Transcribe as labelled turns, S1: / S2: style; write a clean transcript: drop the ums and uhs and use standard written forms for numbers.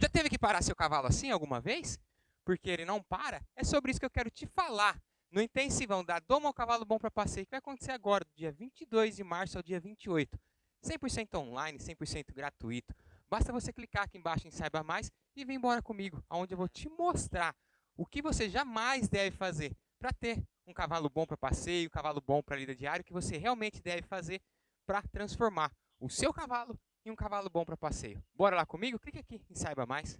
S1: Já teve que parar seu cavalo assim alguma vez? Porque ele não para? É sobre isso que eu quero te falar no intensivão da Doma ao Cavalo Bom para Passeio, que vai acontecer agora, do dia 22 de março ao dia 28. 100% online, 100% gratuito. Basta você clicar aqui embaixo em Saiba Mais e vir embora comigo, onde eu vou te mostrar o que você jamais deve fazer para ter um cavalo bom para passeio, um cavalo bom para lida diária, o que você realmente deve fazer para transformar o seu cavalo em um cavalo bom para passeio. Bora lá comigo? Clique aqui em Saiba Mais.